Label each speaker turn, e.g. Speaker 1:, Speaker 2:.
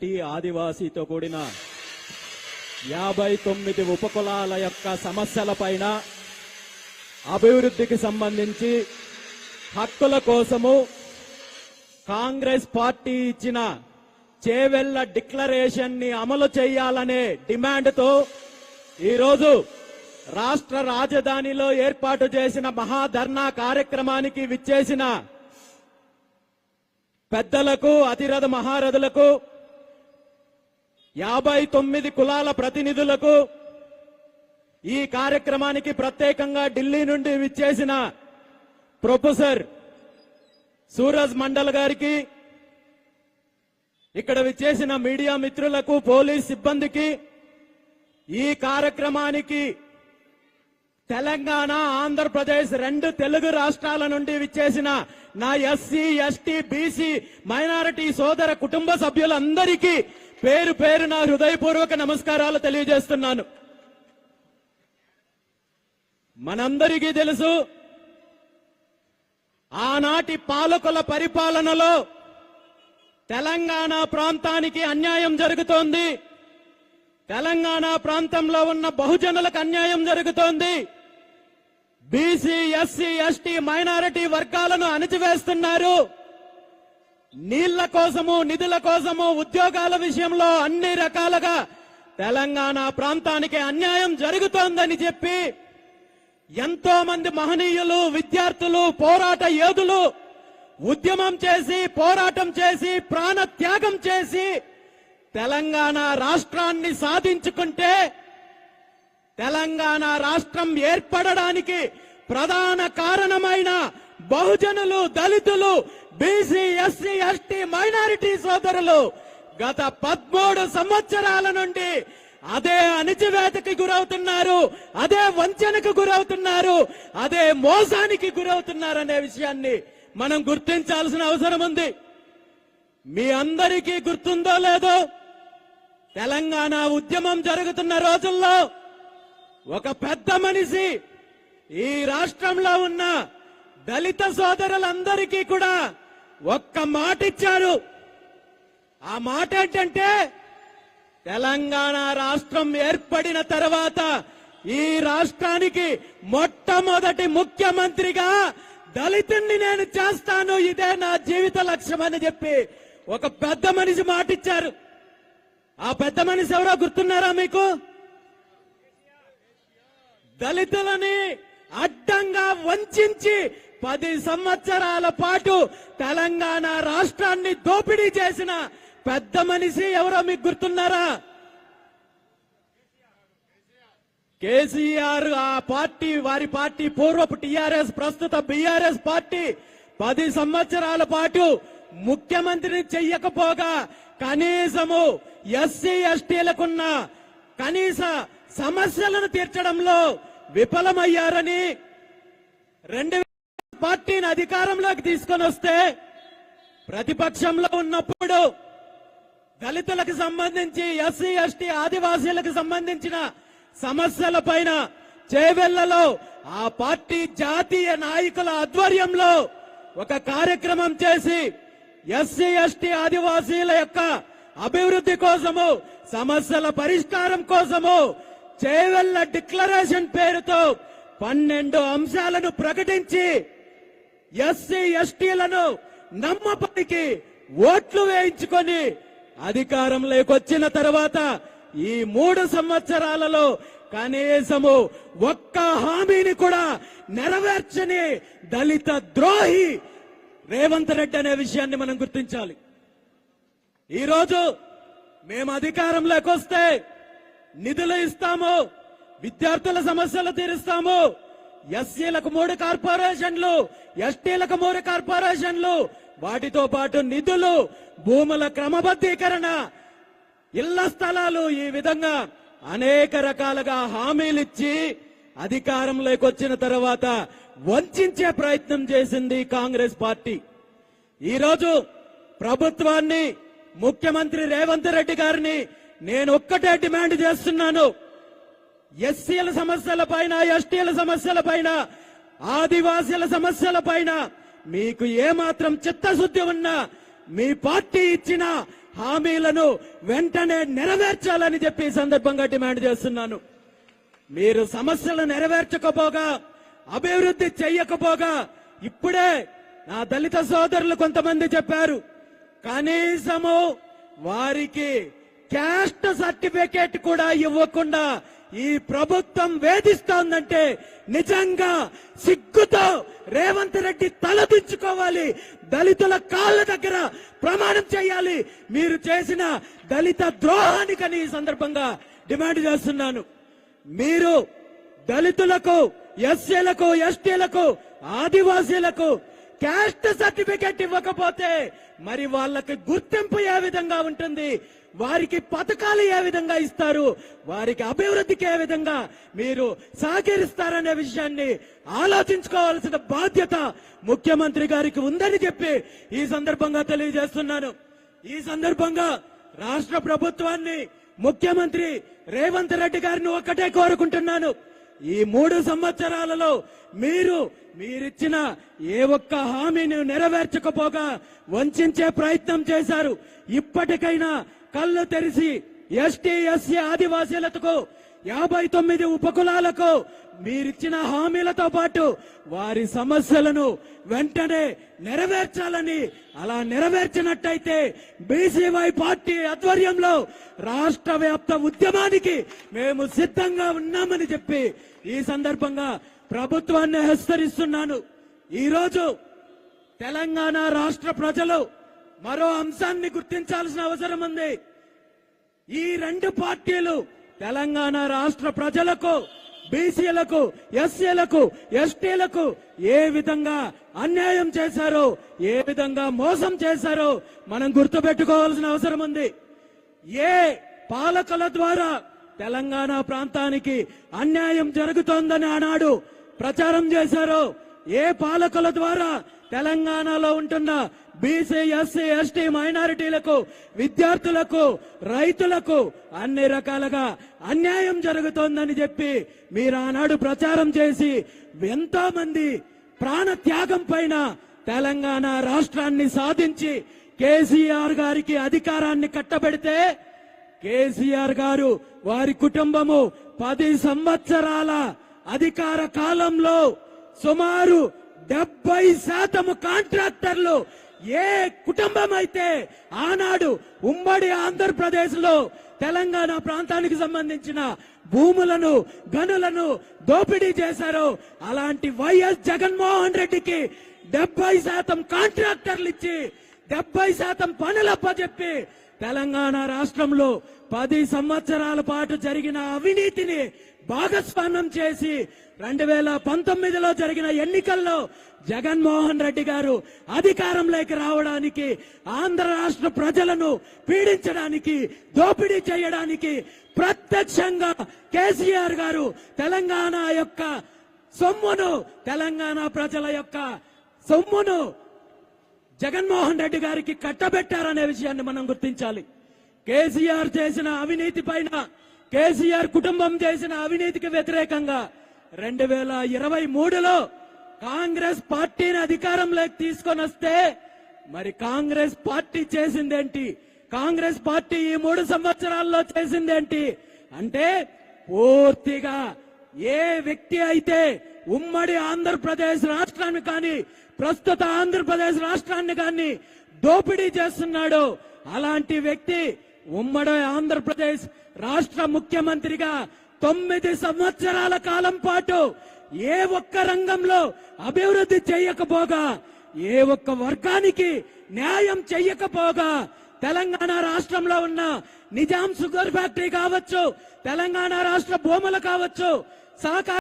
Speaker 1: ఆదివాసీతో కూడిన 59 ఉపకులాల యొక్క సమస్యలపైన అభివృద్ధికి సంబంధించి హక్కుల కోసము కాంగ్రెస్ పార్టీ ఇచ్చిన చేవెళ్ల డిక్లరేషన్ ని అమలు చేయాలనే డిమాండ్తో ఈరోజు రాష్ట్ర రాజధానిలో ఏర్పాటు చేసిన మహాధర్నా కార్యక్రమానికి విచ్చేసిన పెద్దలకు అతిరథ మహారథులకు 59 కులాల ప్రతినిధులకు ఈ కార్యక్రమానికి ప్రత్యేకంగా ఢిల్లీ నుండి విచ్చేసిన ప్రొఫెసర్ సూరజ్ మండల్ గారికి, ఇక్కడ విచ్చేసిన మీడియా మిత్రులకు, పోలీస్ సిబ్బందికి, ఈ కార్యక్రమానికి తెలంగాణ, ఆంధ్రప్రదేశ్ 2 తెలుగు రాష్ట్రాల నుండి విచ్చేసిన నా ఎస్సీ, ఎస్టీ, బీసీ, మైనారిటీ సోదర కుటుంబ సభ్యులందరికీ పేరు పేరున హృదయపూర్వక నమస్కారాలు తెలియజేస్తున్నాను. మనందరికీ తెలుసు, ఆనాటి పాలకుల పరిపాలనలో తెలంగాణ ప్రాంతానికి అన్యాయం జరుగుతోంది. తెలంగాణ ప్రాంతంలో ఉన్న బహుజనులకు అన్యాయం జరుగుతోంది. బీసీ, ఎస్సీ, ఎస్టీ, మైనారిటీ వర్గాలను అణిచివేస్తున్నారు. నీళ్ల కోసము, నిధుల కోసము, ఉద్యోగాల విషయంలో అన్ని రకాలుగా తెలంగాణ ప్రాంతానికి అన్యాయం జరుగుతోందని చెప్పి ఎంతో మంది మహనీయులు, విద్యార్థులు, పోరాట యోధులు ఉద్యమం చేసి, పోరాటం చేసి, ప్రాణ త్యాగం చేసి తెలంగాణ రాష్ట్రాన్ని సాధించుకుంటే, తెలంగాణ రాష్ట్రం ఏర్పడడానికి ప్రధాన కారణమైన బహుజనులు, దళితులు, బీసీ, ఎస్సీ, ఎస్టీ, మైనారిటీ సోదరులు గత 13 సంవత్సరాల నుండి అదే అణిచివేతకి గురవుతున్నారు, అదే వంచనకు గురవుతున్నారు, అదే మోసానికి గురవుతున్నారనే విషయాన్ని మనం గుర్తించాల్సిన అవసరం ఉంది. మీ అందరికీ గుర్తుందో లేదో, తెలంగాణ ఉద్యమం జరుగుతున్న రోజుల్లో ఒక పెద్ద మనిషి ఈ రాష్ట్రంలో ఉన్న దళిత సోదరులందరికీ కూడా ఒక్క మాట ఇచ్చారు. ఆ మాట ఏంటంటే, తెలంగాణ రాష్ట్రం ఏర్పడిన తర్వాత ఈ రాష్ట్రానికి మొట్టమొదటి ముఖ్యమంత్రిగా దళితుణ్ణి నేను చేస్తాను, ఇదే నా జీవిత లక్ష్యం అని చెప్పి ఒక పెద్ద మనిషి మాట ఇచ్చారు. ఆ పెద్ద మనిషి ఎవరో గుర్తున్నారా మీకు? దళితులని అడ్డంగా వంచి 10 సంవత్సరాల పాటు తెలంగాణ రాష్ట్రాన్ని దోపిడీ చేసిన పెద్ద మనిషి ఎవరో మీకు గుర్తున్నారా? కేసీఆర్. ఆ పార్టీ, వారి పార్టీ పూర్వపు టీఆర్ఎస్, ప్రస్తుత బీఆర్ఎస్ పార్టీ 10 సంవత్సరాల పాటు ముఖ్యమంత్రిని చెయ్యకపోగా కనీసము ఎస్సీ, ఎస్టీలకున్న కనీస సమస్యలను తీర్చడంలో విఫలమయ్యారని 2000 పార్టీని అధికారంలోకి తీసుకొని వస్తే, ప్రతిపక్షంలో ఉన్నప్పుడు దళితులకు సంబంధించి, ఎస్సీ, ఎస్టీ, ఆదివాసీలకు సంబంధించిన సమస్యల పైన చేవెళ్లలో ఆ పార్టీ జాతీయ నాయకుల ఆధ్వర్యంలో ఒక కార్యక్రమం చేసి ఎస్సీ, ఎస్టీ, ఆదివాసీల యొక్క అభివృద్ధి కోసము, సమస్యల పరిష్కారం కోసము చేవెళ్ల డిక్లరేషన్ పేరుతో 12 అంశాలను ప్రకటించి ఎస్సీ, ఎస్టీలను నమ్మపలికి ఓట్లు వేయించుకొని అధికారంలోకి వచ్చిన తర్వాత ఈ 3 సంవత్సరాలలో కనీసము ఒక్క హామీని కూడా నెరవేర్చని దళిత ద్రోహి రేవంత్ రెడ్డి అనే విషయాన్ని మనం గుర్తించాలి. ఈరోజు మేము అధికారంలోకి వస్తే నిధులు ఇస్తాము, విద్యార్థుల సమస్యలు తీరుస్తాము, ఎస్సీలకు 3 కార్పొరేషన్లు, ఎస్టీలకు 3 కార్పొరేషన్లు, వాటితో పాటు నిధులు, భూముల క్రమబద్ధీకరణ, ఇళ్ల స్థలాలు, ఈ విధంగా అనేక రకాలుగా హామీలిచ్చి అధికారంలోకి వచ్చిన తర్వాత వంచే ప్రయత్నం చేసింది కాంగ్రెస్ పార్టీ. ఈరోజు ప్రభుత్వాన్ని, ముఖ్యమంత్రి రేవంత్ రెడ్డి గారిని నేను ఒక్కటే డిమాండ్ చేస్తున్నాను. ఎస్సీల సమస్యల పైన, ఎస్టీల సమస్యల పైన, ఆదివాసీల సమస్యల పైన మీకు ఏమాత్రం చిత్తశుద్ధి ఉన్నా మీ పార్టీ ఇచ్చిన హామీలను వెంటనే నెరవేర్చాలని చెప్పి ఈ సందర్భంగా డిమాండ్ చేస్తున్నాను. మీరు సమస్యలు నెరవేర్చకపోగా, అభివృద్ధి చెయ్యకపోగా, ఇప్పుడే నా దళిత సోదరులు కొంతమంది చెప్పారు, కనీసము వారికి క్యాస్ట్ సర్టిఫికేట్ కూడా ఇవ్వకుండా ఈ ప్రభుత్వం వేధిస్తోందంటే నిజంగా సిగ్గుతో రేవంత్ రెడ్డి తలదించుకోవాలి. దళితుల కాళ్ళ దగ్గర ప్రమాణం చేయాలి. మీరు చేసిన దళిత ద్రోహానికని ఈ సందర్భంగా డిమాండ్ చేస్తున్నాను. మీరు దళితులకు, ఎస్సీలకు, ఎస్టీలకు, ఆదివాసీలకు క్యాస్ట్ సర్టిఫికేట్ ఇవ్వకపోతే మరి వాళ్ళకి గుర్తింపు ఏ విధంగా ఉంటుంది, వారికి పథకాలు ఏ విధంగా ఇస్తారు, వారికి అభివృద్ధికి ఏ విధంగా మీరు సహకరిస్తారనే విషయాన్ని ఆలోచించుకోవాల్సిన బాధ్యత ముఖ్యమంత్రి గారికి ఉందని చెప్పి ఈ సందర్భంగా తెలియజేస్తున్నాను. ఈ సందర్భంగా రాష్ట్ర ప్రభుత్వాన్ని, ముఖ్యమంత్రి రేవంత్ రెడ్డి గారిని ఒక్కటే కోరుకుంటున్నాను, ఈ 3 సంవత్సరాలలో మీరిచ్చిన ఏ ఒక్క హామీని నెరవేర్చకపోగా వంచే ప్రయత్నం చేశారు. ఇప్పటికైనా కళ్ళు తెరిచి ఎస్టీ, ఎస్సీ, ఆదివాసీలకు, 59 ఉపకులాలకు మీరిచ్చిన హామీలతో పాటు వారి సమస్యలను వెంటనే నెరవేర్చాలని, అలా నెరవేర్చినట్టయితే బీసీవై పార్టీ ఆధ్వర్యంలో రాష్ట్ర వ్యాప్త ఉద్యమానికి మేము సిద్ధంగా ఉన్నామని చెప్పి ఈ సందర్భంగా ప్రభుత్వాన్ని హెచ్చరిస్తున్నాను. ఈరోజు తెలంగాణ రాష్ట్ర ప్రజలు మరో అంశాన్ని గుర్తించాల్సిన అవసరం ఉంది. ఈ 2 పార్టీలు తెలంగాణ రాష్ట్ర ప్రజలకు, బీసీలకు, ఎస్సీలకు, ఎస్టీలకు ఏ విధంగా అన్యాయం చేశారో, ఏ విధంగా మోసం చేశారో మనం గుర్తుపెట్టుకోవాల్సిన అవసరం ఉంది. ఏ పాలకుల ద్వారా తెలంగాణ ప్రాంతానికి అన్యాయం జరుగుతోందని ఆనాడు ప్రచారం చేశారో, ఏ పాలకుల ద్వారా తెలంగాణలో ఉంటున్న బీసీ, ఎస్సీ, ఎస్టీ, మైనారిటీలకు, విద్యార్థులకు, రైతులకు అన్ని రకాలుగా అన్యాయం జరుగుతోందని చెప్పి మీరు ఆనాడు ప్రచారం చేసి ఎంతో మంది ప్రాణ త్యాగం పైన తెలంగాణ రాష్ట్రాన్ని సాధించి కేసీఆర్ గారికి అధికారాన్ని కట్టబెడితే, కేసీఆర్ గారు, వారి కుటుంబము 10 సంవత్సరాల అధికార కాలంలో సుమారు 70% కాంట్రాక్టర్లు, ఏ కుటుంబం అయితే ఆనాడు ఉమ్మడి ఆంధ్రప్రదేశ్ లో తెలంగాణ ప్రాంతానికి సంబంధించిన భూములను, గనులను దోపిడీ చేశారో అలాంటి వైఎస్ జగన్మోహన్ రెడ్డికి 70% కాంట్రాక్టర్లు ఇచ్చి 70% పనులప్పచెప్పి తెలంగాణ రాష్ట్రంలో 10 సంవత్సరాల పాటు జరిగిన అవినీతిని భాగస్వామ్యం చేసి 2019లో జరిగిన ఎన్నికల్లో జగన్మోహన్ రెడ్డి గారు అధికారంలోకి రావడానికి, ఆంధ్ర రాష్ట్ర ప్రజలను పీడించడానికి, దోపిడీ చేయడానికి ప్రత్యక్షంగా కేసీఆర్ గారు తెలంగాణ యొక్క సొమ్మును, తెలంగాణ ప్రజల యొక్క సొమ్మును జగన్మోహన్ రెడ్డి గారికి కట్టబెట్టారనే విషయాన్ని మనం గుర్తించాలి. కేసీఆర్ చేసిన అవినీతి పైన, కేసీఆర్ కుటుంబం చేసిన అవినీతికి వ్యతిరేకంగా 2023లో కాంగ్రెస్ పార్టీని అధికారంలోకి తీసుకొని వస్తే మరి కాంగ్రెస్ పార్టీ చేసిందేంటి, కాంగ్రెస్ పార్టీ ఈ 3 సంవత్సరాల్లో చేసిందేంటి అంటే, పూర్తిగా ఏ వ్యక్తి అయితే ఉమ్మడి ఆంధ్రప్రదేశ్ రాష్ట్రాన్ని కానీ, ప్రస్తుత ఆంధ్రప్రదేశ్ రాష్ట్రాన్ని కానీ దోపిడీ చేస్తున్నాడో అలాంటి వ్యక్తి ఉమ్మడి ఆంధ్రప్రదేశ్ రాష్ట్ర ముఖ్యమంత్రిగా 9 సంవత్సరాల కాలం పాటు ఏ ఒక్క రంగంలో అభివృద్ధి చేయకపోగా, ఏ ఒక్క వర్గానికి న్యాయం చెయ్యకపోగా, తెలంగాణ రాష్ట్రంలో ఉన్న నిజాం షుగర్ ఫ్యాక్టరీ కావచ్చు, తెలంగాణ రాష్ట్ర భూములు కావచ్చు, సహకార